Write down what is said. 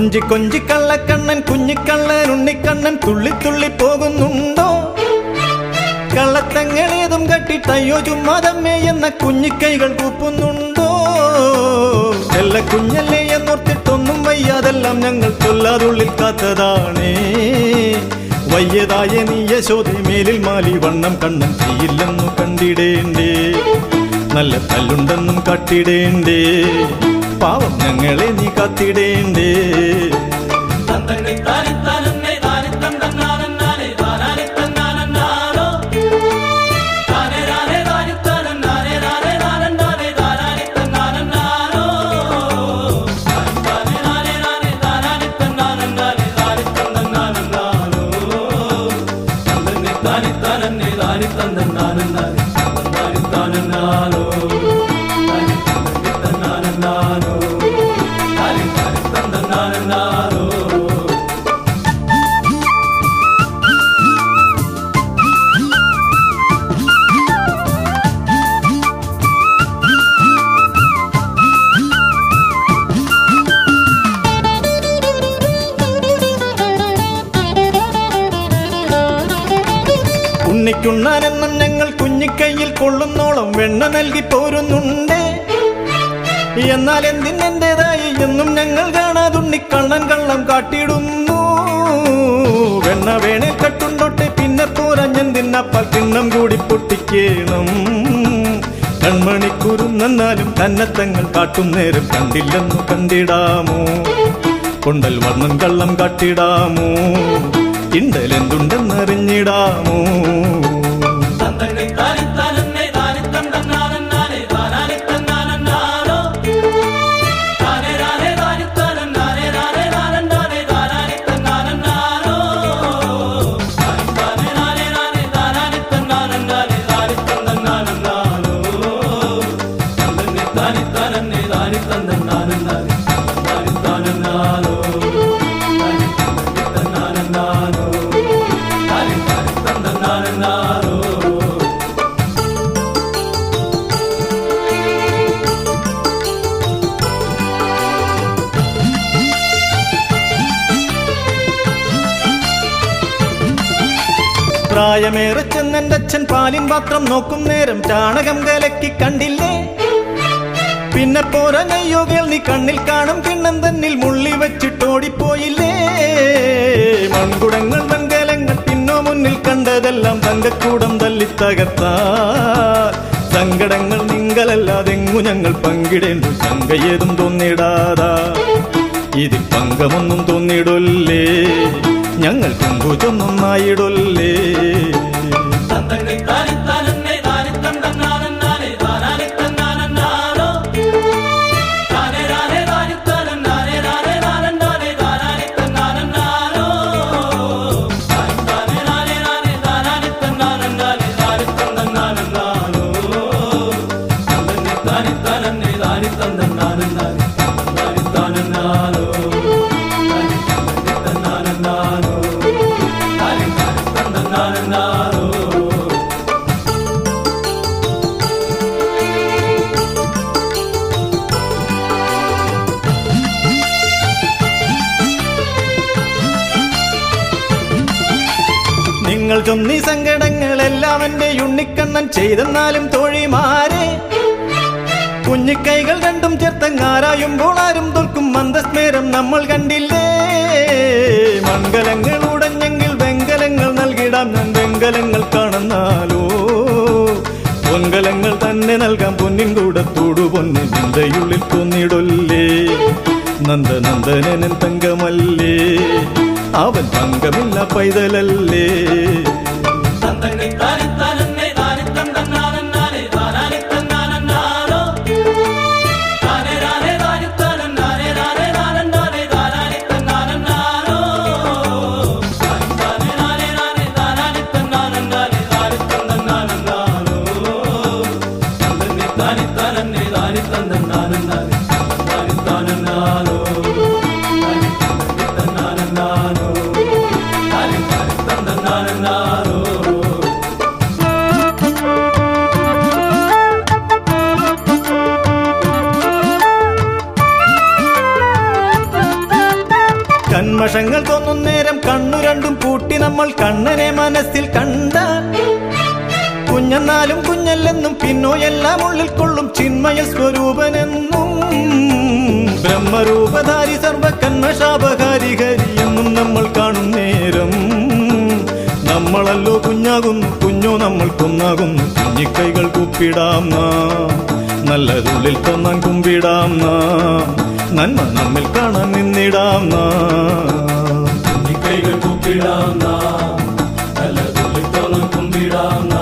കൊഞ്ചി കൊഞ്ചി കള്ളക്കണ്ണൻ കുഞ്ഞിക്കള്ളൻ ഉണ്ണിക്കണ്ണൻ തുള്ളി തുള്ളി പോകുന്നുണ്ടോ? കള്ളത്തങ്ങളേതും കട്ടിട്ടയ്യോ ചുമ്മാതമ്മേ എന്ന കുഞ്ഞിക്കൈകൾ കൂപ്പുന്നുണ്ടോ? എല്ലാ കുഞ്ഞല്ലേ എന്നോർത്തിട്ടൊന്നും വയ്യാതെല്ലാം ഞങ്ങൾ ചൊല്ലാതുള്ളിൽ കാത്തതാണേ. വയ്യതായ നീ യശോദേ മേലിൽ മാലി വണ്ണം കണ്ണൻ ചെയ്യില്ലെന്നു കണ്ടിടേണ്ടേ, നല്ല തല്ലുണ്ടെന്നും കാട്ടിടേണ്ടേ, പാവം ഞങ്ങളെ നീ കാത്തിടേണ്ടേ. ഉണ്ണിക്കുണ്ണാനെന്നും ഞങ്ങൾ കുഞ്ഞിക്കൈയിൽ കൊള്ളുന്നോളം വെണ്ണ നൽകി പോരുന്നുണ്ട്. എന്നാൽ എന്തിനെന്റേതായി എന്നും ഞങ്ങൾ കാണാതുണ്ണിക്കണ്ണൻ കള്ളം കാട്ടിടുന്നു. വെണ്ണ വേണേൽ കട്ടുണ്ടോട്ടെ പിന്നെ പോരഞ്ഞെന്തിന്നപ്പാൽ കിണ്ണം കൂടി പൊട്ടിക്കേണം. കൺമണിക്കുരുന്നാലും തന്നത്തങ്ങൾ കാട്ടും നേരം കണ്ടില്ലെന്നു കണ്ടിടാമോ? കൊണ്ടൽ വർണ്ണം കള്ളം കാട്ടിടാമോ? ഇണ്ടലെന്തുണ്ടെന്നറിഞ്ഞിടാമോ? പ്രായമേറെ ചെന്നെന്റെ അച്ഛൻ പാലിൻ പാത്രം നോക്കും നേരം ചാണകം കലക്കി കണ്ടില്ലേ? പിന്നെ പോരനയ്യോഗൽ നീ കണ്ണിൽ കാണും കിണ്ണം തന്നിൽ മുള്ളി വെച്ചിട്ടോടിപ്പോയില്ലേ? മൺകുടങ്ങൾ വെങ്കലങ്ങൾ പിന്നോ മുന്നിൽ കണ്ടതെല്ലാം തങ്കക്കൂടം തല്ലിത്തകർത്താ. സങ്കടങ്ങൾ നിങ്ങളല്ലാതെങ്ങു ഞങ്ങൾ പങ്കിടേണ്ടു ശങ്കയേതും തോന്നിടാതാ. ഇതിൽ പങ്കമൊന്നും തോന്നിടൊല്ലേ, ഞങ്ങൾ കുമ്പുചൊന്നൊന്നായിടൊല്ലേ. നിങ്ങൾ ചൊന്നീ സങ്കടങ്ങളെല്ലാം എന്റെ ഉണ്ണിക്കണ്ണൻ ചെയ്തെന്നാലും തോഴിമാരെ, കുഞ്ഞിക്കൈകൾ രണ്ടും ചേർത്തങ്ങാരായുമ്പോൾ ആരും തോൽക്കും മന്ദസ്മേരം നമ്മൾ കണ്ടില്ലേ? മംഗലങ്ങൾ ഉടഞ്ഞെങ്കിൽ വെങ്കലങ്ങൾ നൽകിടാം ഞാൻ വെങ്കലങ്ങൾ കാണുന്നാലോ? പൊൻകലങ്ങൾ തന്നെ നൽകാം പൊന്നിൻ കൂടത്തോടു പൊന്നിൻ നിന്റെയുള്ളിൽ തോന്നിടൊല്ലേ. നന്ദനന്ദനൻ തങ്കമല്ലേ, അവൻ തങ്കമില്ല പൈതലല്ലേ. സന്തോഷങ്ങൾ തോന്നും നേരം കണ്ണു രണ്ടും പൂട്ടി നമ്മൾ കണ്ണനെ മനസ്സിൽ കണ്ട കുഞ്ഞെന്നാലും കുഞ്ഞല്ലെന്നും പിന്നോ എല്ലാം ഉള്ളിൽ കൊള്ളും ചിന്മയ സ്വരൂപനെന്നും ബ്രഹ്മരൂപധാരി സർവകന്മഷാപകാരി ഹരി എന്നും നമ്മൾ കാണും നേരം നമ്മളല്ലോ കുഞ്ഞാകുന്നു കുഞ്ഞോ നമ്മൾ കൊന്നാകുന്നു കുഞ്ഞിക്കൈകൾ കൂപ്പിടാം നാം നല്ലതുള്ളിൽ കൊന്നാൻ കുമ്പിടാം നാം നന്മ നമ്മിൽ കാണാൻ നിന്നിടാം നാം കുഞ്ഞിക്കൈകൾ കൂപ്പിടാം നാം നല്ലതുള്ളിൽ കൊന്നാൻ കുമ്പിടാം നാം